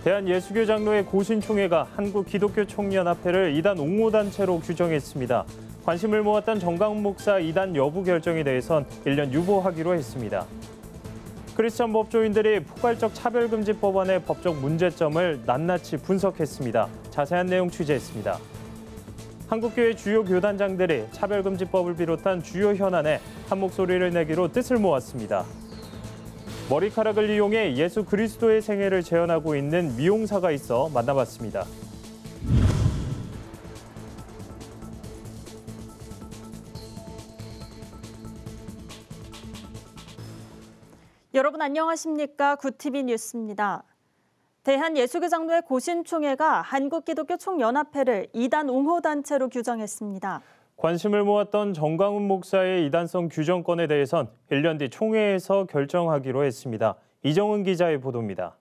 대한예수교장로회 고신총회가 한국기독교총연합회를 이단 옹호단체로 규정했습니다. 관심을 모았던 정강훈 목사 이단 여부 결정에 대해선 1년 유보하기로 했습니다. 크리스천 법조인들이 포괄적 차별금지 법안의 법적 문제점을 낱낱이 분석했습니다. 자세한 내용 취재했습니다. 한국교회 주요 교단장들이 차별금지법을 비롯한 주요 현안에 한 목소리를 내기로 뜻을 모았습니다. 머리카락을 이용해 예수 그리스도의 생애를 재현하고 있는 미용사가 있어 만나봤습니다. 여러분 안녕하십니까? 구TV 뉴스입니다. 대한예수교장로회 고신총회가 한국기독교총연합회를 이단 옹호단체로 규정했습니다. 관심을 모았던 정강훈 목사의 이단성 규정권에 대해선 1년 뒤 총회에서 결정하기로 했습니다. 이정은 기자의 보도입니다.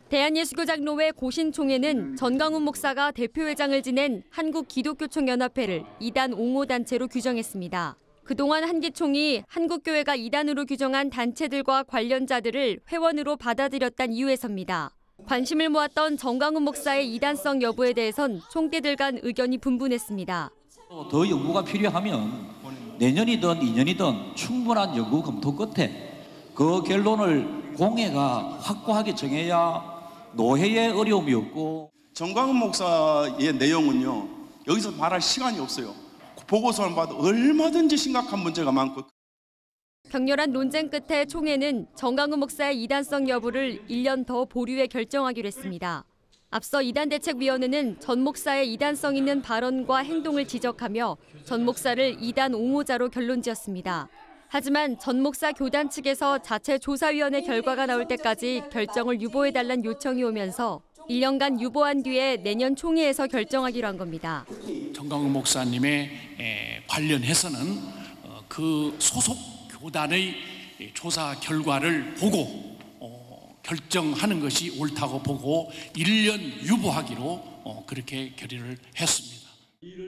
대한예수교장로회 고신총회는 정강훈 목사가 대표회장을 지낸 한국기독교총연합회를 이단 옹호단체로 규정했습니다. 그동안 한기총이 한국교회가 이단으로 규정한 단체들과 관련자들을 회원으로 받아들였다는 이유에서입니다. 관심을 모았던 정강훈 목사의 이단성 여부에 대해선 총대들 간 의견이 분분했습니다. 더 연구가 필요하면 내년이든 2년이든 충분한 연구 검토 끝에 그 결론을 공회가 확고하게 정해야 노회의 어려움이 없고. 정강훈 목사의 내용은요, 여기서 말할 시간이 없어요. 보고서만 봐도 얼마든지 심각한 문제가 많고. 격렬한 논쟁 끝에 총회는 정강훈 목사의 이단성 여부를 1년 더 보류해 결정하기로 했습니다. 앞서 이단대책위원회는 전 목사의 이단성 있는 발언과 행동을 지적하며 전 목사를 이단 옹호자로 결론지었습니다. 하지만 전 목사 교단 측에서 자체 조사위원회 결과가 나올 때까지 결정을 유보해달란 요청이 오면서 1년간 유보한 뒤에 내년 총회에서 결정하기로 한 겁니다. 정강훈 목사님의 관련해서는 그 소속 교단의 조사 결과를 보고 결정하는 것이 옳다고 보고 1년 유보하기로 그렇게 결의를 했습니다.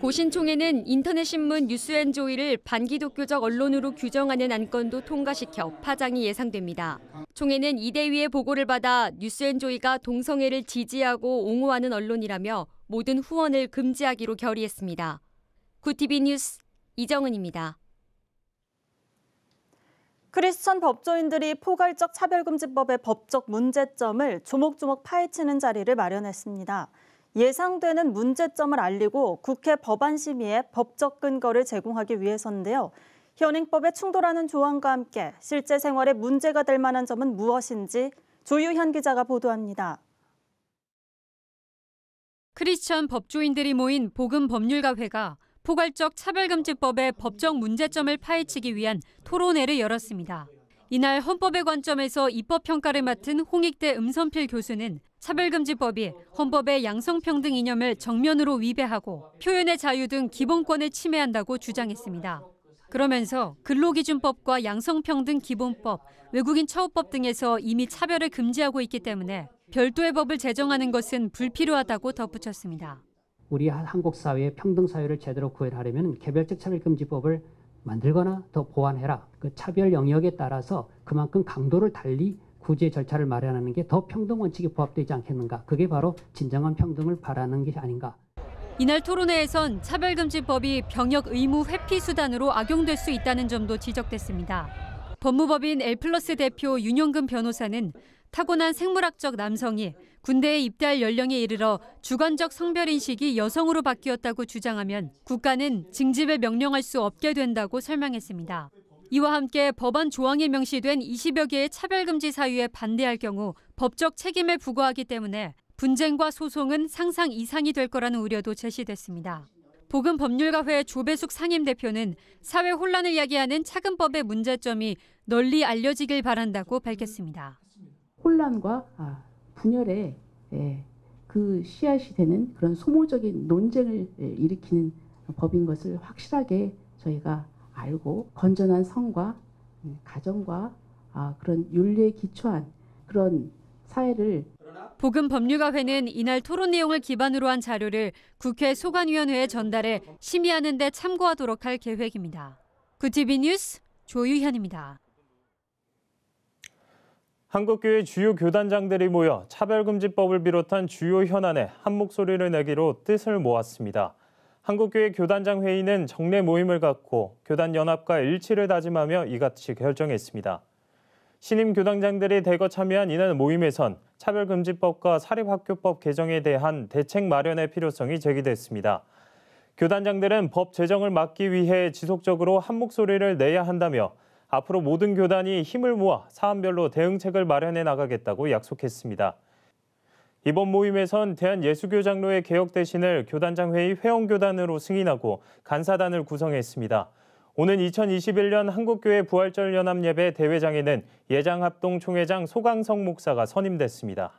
고신총회는 인터넷신문 뉴스앤조이를 반기독교적 언론으로 규정하는 안건도 통과시켜 파장이 예상됩니다. 총회는 이대위의 보고를 받아 뉴스앤조이가 동성애를 지지하고 옹호하는 언론이라며 모든 후원을 금지하기로 결의했습니다. 구TV 뉴스 이정은입니다. 크리스천 법조인들이 포괄적 차별금지법의 법적 문제점을 조목조목 파헤치는 자리를 마련했습니다. 예상되는 문제점을 알리고 국회 법안심의에 법적 근거를 제공하기 위해서인데요. 현행법에 충돌하는 조항과 함께 실제 생활에 문제가 될 만한 점은 무엇인지 조유현 기자가 보도합니다. 크리스천 법조인들이 모인 복음법률가회가 포괄적 차별금지법의 법적 문제점을 파헤치기 위한 토론회를 열었습니다. 이날 헌법의 관점에서 입법평가를 맡은 홍익대 음선필 교수는 차별금지법이 헌법의 양성평등 이념을 정면으로 위배하고 표현의 자유 등 기본권을 침해한다고 주장했습니다. 그러면서 근로기준법과 양성평등 기본법, 외국인 처우법 등에서 이미 차별을 금지하고 있기 때문에 별도의 법을 제정하는 것은 불필요하다고 덧붙였습니다. 우리 한국 사회의 평등 사회를 제대로 구현하려면 개별적 차별금지법을 만들거나 더 보완해라. 그 차별 영역에 따라서 그만큼 강도를 달리 구제 절차를 마련하는 게 더 평등 원칙에 부합되지 않겠는가. 그게 바로 진정한 평등을 바라는 게 아닌가. 이날 토론회에선 차별금지법이 병역 의무 회피 수단으로 악용될 수 있다는 점도 지적됐습니다. 법무법인 L+ 대표 윤용근 변호사는 타고난 생물학적 남성이 군대에 입대할 연령에 이르러 주관적 성별인식이 여성으로 바뀌었다고 주장하면 국가는 징집을 명령할 수 없게 된다고 설명했습니다. 이와 함께 법안 조항에 명시된 20여 개의 차별금지 사유에 반대할 경우 법적 책임을 부과하기 때문에 분쟁과 소송은 상상 이상이 될 거라는 우려도 제시됐습니다. 복음법률가회 조배숙 상임대표는 사회 혼란을 야기하는 차금법의 문제점이 널리 알려지길 바란다고 밝혔습니다. 혼란과 분열의 그 씨앗이 되는 그런 소모적인 논쟁을 일으키는 법인 것을 확실하게 저희가 알고 건전한 성과 가정과 그런 윤리에 기초한 그런 사회를. 복음법률가회는 이날 토론 내용을 기반으로 한 자료를 국회 소관위원회에 전달해 심의하는 데 참고하도록 할 계획입니다. 구TV 뉴스 조유현입니다. 한국교회 주요 교단장들이 모여 차별금지법을 비롯한 주요 현안에 한 목소리를 내기로 뜻을 모았습니다. 한국교회 교단장 회의는 정례 모임을 갖고 교단 연합과 일치를 다짐하며 이같이 결정했습니다. 신임 교단장들이 대거 참여한 이날 모임에선 차별금지법과 사립학교법 개정에 대한 대책 마련의 필요성이 제기됐습니다. 교단장들은 법 제정을 막기 위해 지속적으로 한 목소리를 내야 한다며 앞으로 모든 교단이 힘을 모아 사안별로 대응책을 마련해 나가겠다고 약속했습니다. 이번 모임에선 대한예수교장로회 개혁 대신을 교단장회의 회원교단으로 승인하고 간사단을 구성했습니다. 오는 2021년 한국교회 부활절 연합예배 대회장에는 예장합동 총회장 소강성 목사가 선임됐습니다.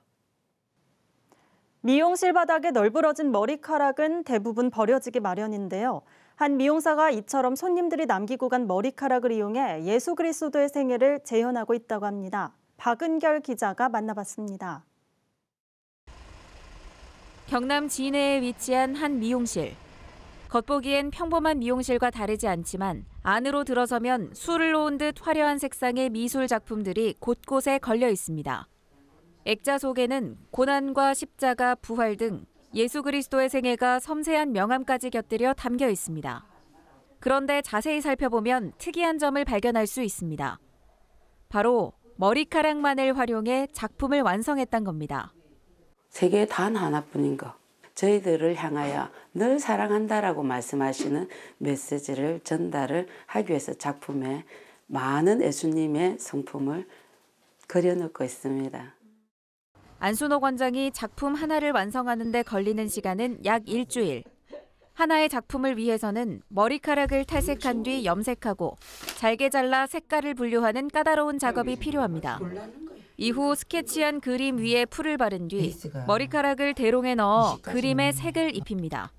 미용실 바닥에 널브러진 머리카락은 대부분 버려지기 마련인데요. 한 미용사가 이처럼 손님들이 남기고 간 머리카락을 이용해 예수 그리스도의 생애를 재현하고 있다고 합니다. 박은결 기자가 만나봤습니다. 경남 진해에 위치한 한 미용실. 겉보기엔 평범한 미용실과 다르지 않지만 안으로 들어서면 술을 놓은 듯 화려한 색상의 미술 작품들이 곳곳에 걸려 있습니다. 액자 속에는 고난과 십자가, 부활 등 예수 그리스도의 생애가 섬세한 명암까지 곁들여 담겨 있습니다. 그런데 자세히 살펴보면 특이한 점을 발견할 수 있습니다. 바로 머리카락만을 활용해 작품을 완성했단 겁니다. 세계에 단 하나뿐인 것. 저희들을 향하여 늘 사랑한다라고 말씀하시는 메시지를 전달을 하기 위해서 작품에 많은 예수님의 성품을 그려놓고 있습니다. 안순호 관장이 작품 하나를 완성하는 데 걸리는 시간은 약 일주일. 하나의 작품을 위해서는 머리카락을 탈색한 뒤 염색하고 잘게 잘라 색깔을 분류하는 까다로운 작업이 필요합니다. 이후 스케치한 그림 위에 풀을 바른 뒤 머리카락을 대롱에 넣어 그림에 색을 입힙니다.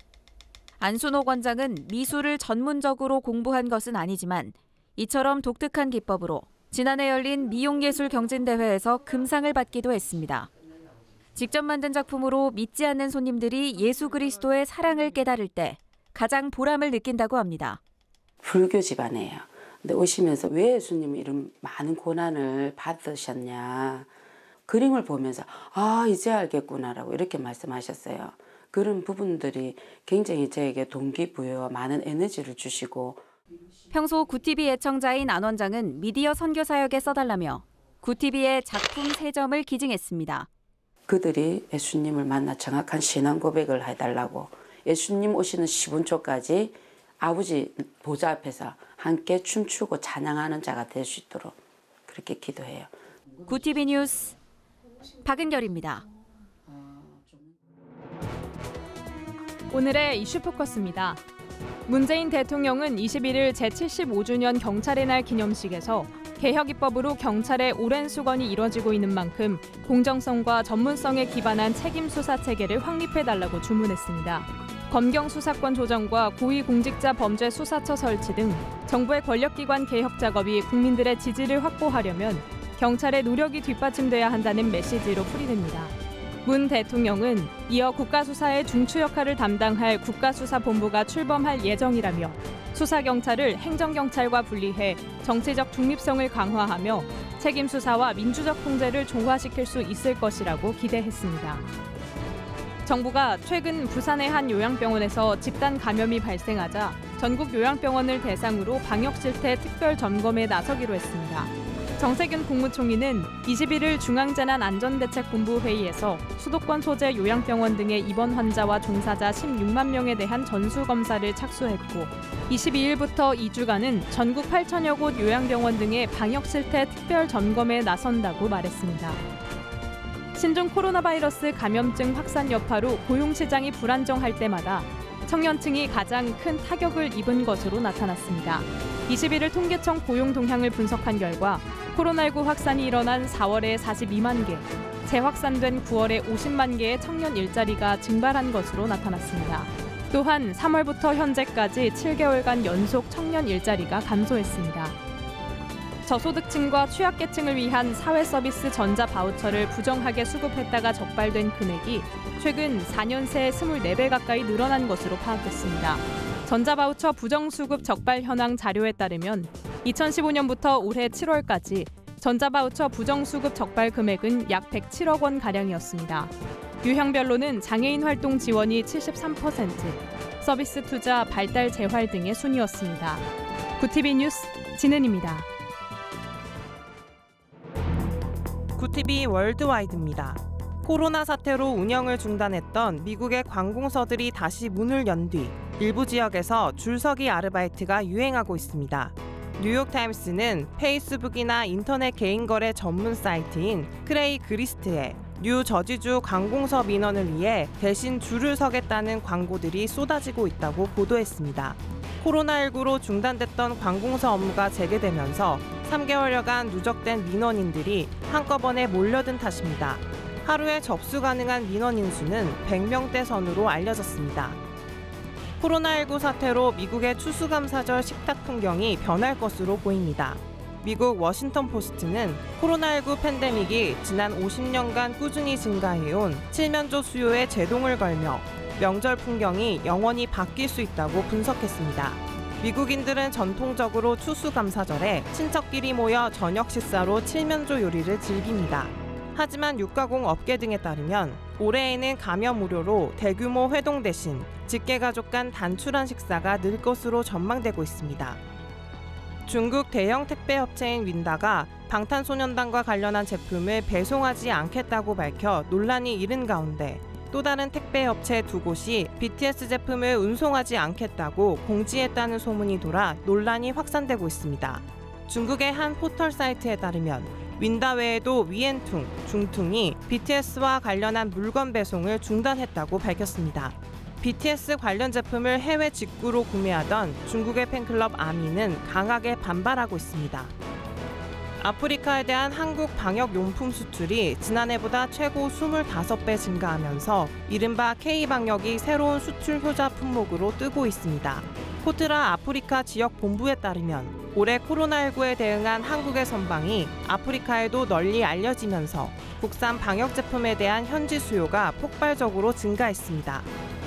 안순호 관장은 미술을 전문적으로 공부한 것은 아니지만 이처럼 독특한 기법으로 지난해 열린 미용예술 경진대회에서 금상을 받기도 했습니다. 직접 만든 작품으로 믿지 않는 손님들이 예수 그리스도의 사랑을 깨달을 때 가장 보람을 느낀다고 합니다. 불교 집안이에요. 근데 오시면서 왜 예수님이 이런 많은 고난을 받으셨냐. 그림을 보면서 이제 알겠구나라고 이렇게 말씀하셨어요. 그런 부분들이 굉장히 저에게 동기부여와 많은 에너지를 주시고. 평소 구티비 애청자인 안 원장은 미디어 선교 사역에 써달라며 구티비의 작품 3점을 기증했습니다. 그들이 예수님을 만나 정확한 신앙 고백을 해달라고 예수님 오시는 10분초까지 아버지 보좌 앞에서 함께 춤추고 찬양하는 자가 될 수 있도록 그렇게 기도해요. 구티비 뉴스 박은결입니다. 오늘의 이슈 포커스입니다. 문재인 대통령은 21일 제75주년 경찰의 날 기념식에서 개혁 입법으로 경찰의 오랜 수건이 이뤄지고 있는 만큼 공정성과 전문성에 기반한 책임 수사 체계를 확립해달라고 주문했습니다. 검경 수사권 조정과 고위공직자 범죄 수사처 설치 등 정부의 권력기관 개혁 작업이 국민들의 지지를 확보하려면 경찰의 노력이 뒷받침돼야 한다는 메시지로 풀이됩니다. 문 대통령은 이어 국가수사의 중추 역할을 담당할 국가수사본부가 출범할 예정이라며 수사경찰을 행정경찰과 분리해 정치적 중립성을 강화하며 책임 수사와 민주적 통제를 조화시킬 수 있을 것이라고 기대했습니다. 정부가 최근 부산의 한 요양병원에서 집단 감염이 발생하자 전국 요양병원을 대상으로 방역실태 특별 점검에 나서기로 했습니다. 정세균 국무총리는 21일 중앙재난안전대책본부 회의에서 수도권 소재 요양병원 등의 입원 환자와 종사자 16만 명에 대한 전수검사를 착수했고 22일부터 2주간은 전국 8천여 곳 요양병원 등의 방역실태 특별 점검에 나선다고 말했습니다. 신종 코로나 바이러스 감염증 확산 여파로 고용시장이 불안정할 때마다 청년층이 가장 큰 타격을 입은 것으로 나타났습니다. 21일 통계청 고용 동향을 분석한 결과 코로나19 확산이 일어난 4월에 42만 개, 재확산된 9월에 50만 개의 청년 일자리가 증발한 것으로 나타났습니다. 또한 3월부터 현재까지 7개월간 연속 청년 일자리가 감소했습니다. 저소득층과 취약계층을 위한 사회서비스 전자바우처를 부정하게 수급했다가 적발된 금액이 최근 4년 새 24배 가까이 늘어난 것으로 파악됐습니다. 전자바우처 부정수급 적발 현황 자료에 따르면 2015년부터 올해 7월까지 전자바우처 부정수급 적발 금액은 약 107억 원 가량이었습니다. 유형별로는 장애인 활동 지원이 73%, 서비스 투자, 발달 재활 등의 순이었습니다. 구티비 뉴스 진은입니다. 구티비 월드와이드입니다. 코로나 사태로 운영을 중단했던 미국의 관공서들이 다시 문을 연 뒤 일부 지역에서 줄서기 아르바이트가 유행하고 있습니다. 뉴욕타임스는 페이스북이나 인터넷 개인거래 전문 사이트인 크레이그리스트에 뉴 저지주 관공서 민원을 위해 대신 줄을 서겠다는 광고들이 쏟아지고 있다고 보도했습니다. 코로나19로 중단됐던 관공서 업무가 재개되면서 3개월여간 누적된 민원인들이 한꺼번에 몰려든 탓입니다. 하루에 접수 가능한 민원인 수는 100명대 선으로 알려졌습니다. 코로나19 사태로 미국의 추수감사절 식탁 풍경이 변할 것으로 보입니다. 미국 워싱턴 포스트는 코로나19 팬데믹이 지난 50년간 꾸준히 증가해온 칠면조 수요에 제동을 걸며 명절 풍경이 영원히 바뀔 수 있다고 분석했습니다. 미국인들은 전통적으로 추수감사절에 친척끼리 모여 저녁 식사로 칠면조 요리를 즐깁니다. 하지만 육가공 업계 등에 따르면 올해에는 감염 우려로 대규모 회동 대신 직계가족 간 단출한 식사가 늘 것으로 전망되고 있습니다. 중국 대형 택배업체인 윈다가 방탄소년단과 관련한 제품을 배송하지 않겠다고 밝혀 논란이 일은 가운데 또 다른 택배업체 2곳이 BTS 제품을 운송하지 않겠다고 공지했다는 소문이 돌아 논란이 확산되고 있습니다. 중국의 한 포털 사이트에 따르면 윈다 외에도 위엔퉁, 중퉁이 BTS와 관련한 물건 배송을 중단했다고 밝혔습니다. BTS 관련 제품을 해외 직구로 구매하던 중국의 팬클럽 아미는 강하게 반발하고 있습니다. 아프리카에 대한 한국 방역용품 수출이 지난해보다 최고 25배 증가하면서 이른바 K방역이 새로운 수출 효자 품목으로 뜨고 있습니다. 코트라 아프리카 지역 본부에 따르면 올해 코로나19에 대응한 한국의 선방이 아프리카에도 널리 알려지면서 국산 방역 제품에 대한 현지 수요가 폭발적으로 증가했습니다.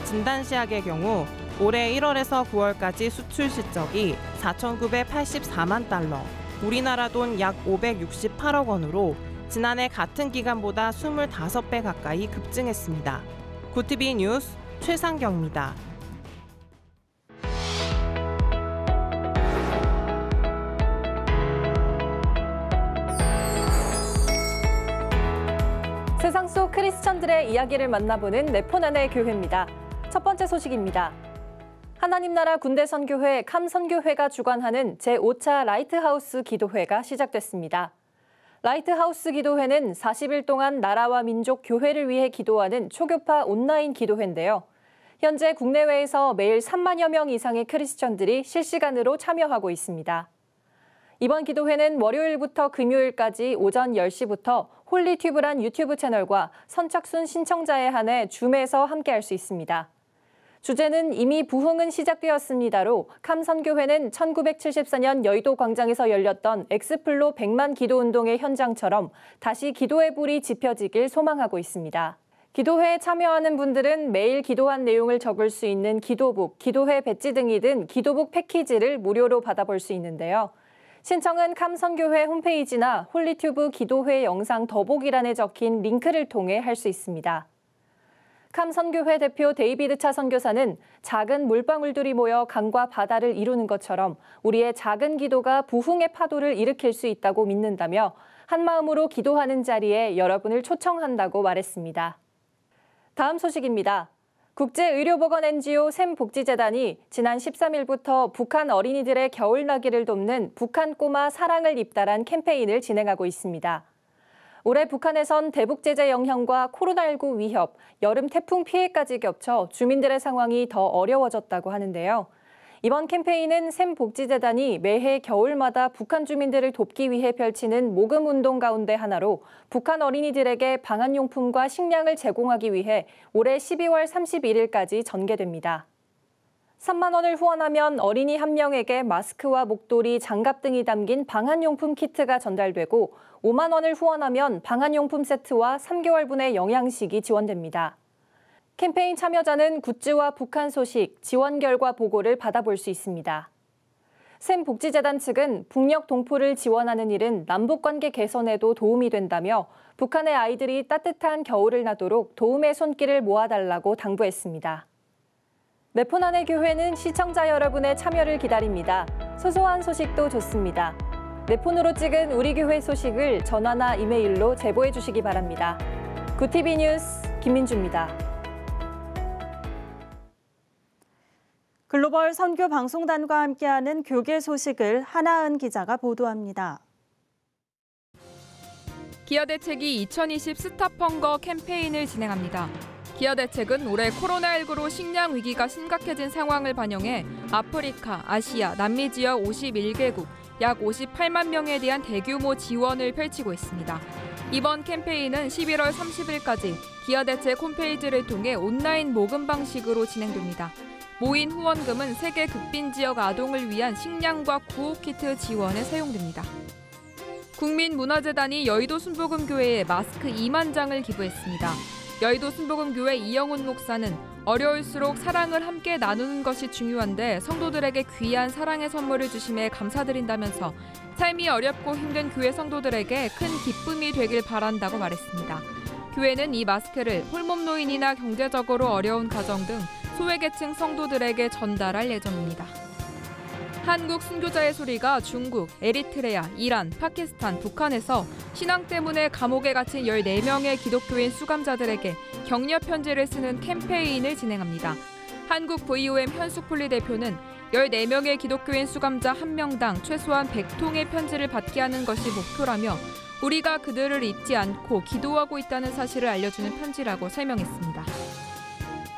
진단시약의 경우 올해 1월에서 9월까지 수출 실적이 4,984만 달러, 우리나라 돈 약 568억 원으로 지난해 같은 기간보다 25배 가까이 급증했습니다. 구티비 뉴스 최상경입니다. 세상 속 크리스천들의 이야기를 만나보는 네포난의 교회입니다. 첫 번째 소식입니다. 하나님 나라 군대선교회 캄선교회가 주관하는 제5차 라이트하우스 기도회가 시작됐습니다. 라이트하우스 기도회는 40일 동안 나라와 민족 교회를 위해 기도하는 초교파 온라인 기도회인데요. 현재 국내외에서 매일 3만여 명 이상의 크리스천들이 실시간으로 참여하고 있습니다. 이번 기도회는 월요일부터 금요일까지 오전 10시부터 홀리튜브란 유튜브 채널과 선착순 신청자에 한해 줌에서 함께할 수 있습니다. 주제는 이미 부흥은 시작되었습니다로 캄선교회는 1974년 여의도 광장에서 열렸던 엑스플로 100만 기도운동의 현장처럼 다시 기도의 불이 지펴지길 소망하고 있습니다. 기도회에 참여하는 분들은 매일 기도한 내용을 적을 수 있는 기도북, 기도회 배지 등이 든 기도북 패키지를 무료로 받아볼 수 있는데요. 신청은 캄선교회 홈페이지나 홀리튜브 기도회 영상 더보기란에 적힌 링크를 통해 할 수 있습니다. 캄선교회 대표 데이비드 차 선교사는 작은 물방울들이 모여 강과 바다를 이루는 것처럼 우리의 작은 기도가 부흥의 파도를 일으킬 수 있다고 믿는다며 한마음으로 기도하는 자리에 여러분을 초청한다고 말했습니다. 다음 소식입니다. 국제의료보건 NGO 샘복지재단이 지난 13일부터 북한 어린이들의 겨울나기를 돕는 북한 꼬마 사랑을 입달한 캠페인을 진행하고 있습니다. 올해 북한에선 대북 제재 영향과 코로나19 위협, 여름 태풍 피해까지 겹쳐 주민들의 상황이 더 어려워졌다고 하는데요. 이번 캠페인은 샘복지재단이 매해 겨울마다 북한 주민들을 돕기 위해 펼치는 모금 운동 가운데 하나로 북한 어린이들에게 방한용품과 식량을 제공하기 위해 올해 12월 31일까지 전개됩니다. 3만 원을 후원하면 어린이 1명에게 마스크와 목도리, 장갑 등이 담긴 방한용품 키트가 전달되고 5만 원을 후원하면 방한용품 세트와 3개월분의 영양식이 지원됩니다. 캠페인 참여자는 굿즈와 북한 소식, 지원 결과 보고를 받아볼 수 있습니다. 샘복지재단 측은 북녘 동포를 지원하는 일은 남북관계 개선에도 도움이 된다며 북한의 아이들이 따뜻한 겨울을 나도록 도움의 손길을 모아달라고 당부했습니다. 내포난의 교회는 시청자 여러분의 참여를 기다립니다. 소소한 소식도 좋습니다. 내 폰으로 찍은 우리 교회 소식을 전화나 이메일로 제보해 주시기 바랍니다. 구TV 뉴스 김민주입니다. 글로벌 선교 방송단과 함께하는 교계 소식을 하나은 기자가 보도합니다. 기아대책이 2020 스탑 헝거 캠페인을 진행합니다. 기아대책은 올해 코로나19로 식량 위기가 심각해진 상황을 반영해 아프리카, 아시아, 남미 지역 51개국, 약 58만 명에 대한 대규모 지원을 펼치고 있습니다. 이번 캠페인은 11월 30일까지 기아대책 홈페이지를 통해 온라인 모금 방식으로 진행됩니다. 모인 후원금은 세계 극빈 지역 아동을 위한 식량과 구호키트 지원에 사용됩니다. 국민문화재단이 여의도 순복음교회에 마스크 2만 장을 기부했습니다. 여의도 순복음교회 이영훈 목사는 어려울수록 사랑을 함께 나누는 것이 중요한데 성도들에게 귀한 사랑의 선물을 주심에 감사드린다면서 삶이 어렵고 힘든 교회 성도들에게 큰 기쁨이 되길 바란다고 말했습니다. 교회는 이 마스크를 홀몸노인이나 경제적으로 어려운 가정 등 소외계층 성도들에게 전달할 예정입니다. 한국 순교자의 소리가 중국, 에리트레아, 이란, 파키스탄, 북한에서 신앙 때문에 감옥에 갇힌 14명의 기독교인 수감자들에게 격려 편지를 쓰는 캠페인을 진행합니다. 한국 VOM 현숙폴리 대표는 14명의 기독교인 수감자 1명당 최소한 100통의 편지를 받게 하는 것이 목표라며 우리가 그들을 잊지 않고 기도하고 있다는 사실을 알려주는 편지라고 설명했습니다.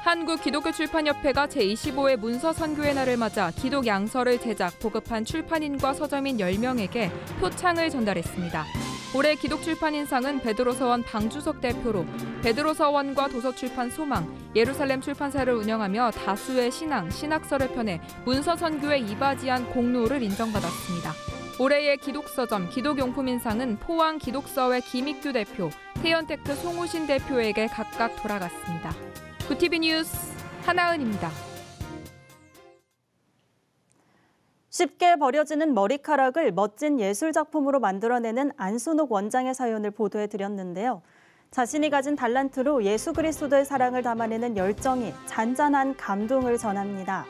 한국기독교출판협회가 제25회 문서선교의 날을 맞아 기독 양서를 제작, 보급한 출판인과 서점인 10명에게 표창을 전달했습니다. 올해 기독출판인상은 베드로서원 방주석 대표로 베드로서원과 도서출판 소망, 예루살렘 출판사를 운영하며 다수의 신앙, 신학서를 펴내 문서선교에 이바지한 공로를 인정받았습니다. 올해의 기독서점, 기독용품인상은 포항 기독서회 김익규 대표, 태연테크 송우신 대표에게 각각 돌아갔습니다. 구TV 뉴스 하나은입니다. 쉽게 버려지는 머리카락을 멋진 예술작품으로 만들어내는 안순옥 원장의 사연을 보도해드렸는데요. 자신이 가진 달란트로 예수 그리스도의 사랑을 담아내는 열정이 잔잔한 감동을 전합니다.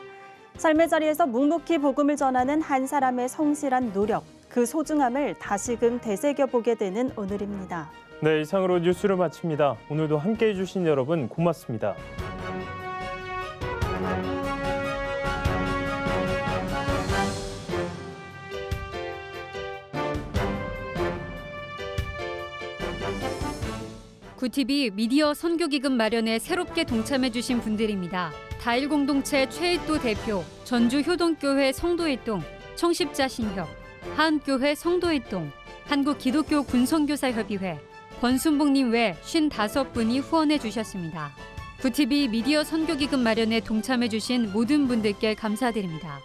삶의 자리에서 묵묵히 복음을 전하는 한 사람의 성실한 노력, 그 소중함을 다시금 되새겨보게 되는 오늘입니다. 네, 이상으로 뉴스를 마칩니다. 오늘도 함께해 주신 여러분 고맙습니다. 구TV 미디어 선교기금 마련에 새롭게 동참해 주신 분들입니다. 다일 공동체 최일도 대표, 전주 효동교회 성도일동, 청십자 신협, 하은교회 성도일동, 한국기독교 군선교사협의회, 권순복님 외 55분이 후원해 주셨습니다. 구TV 미디어 선교기금 마련에 동참해 주신 모든 분들께 감사드립니다.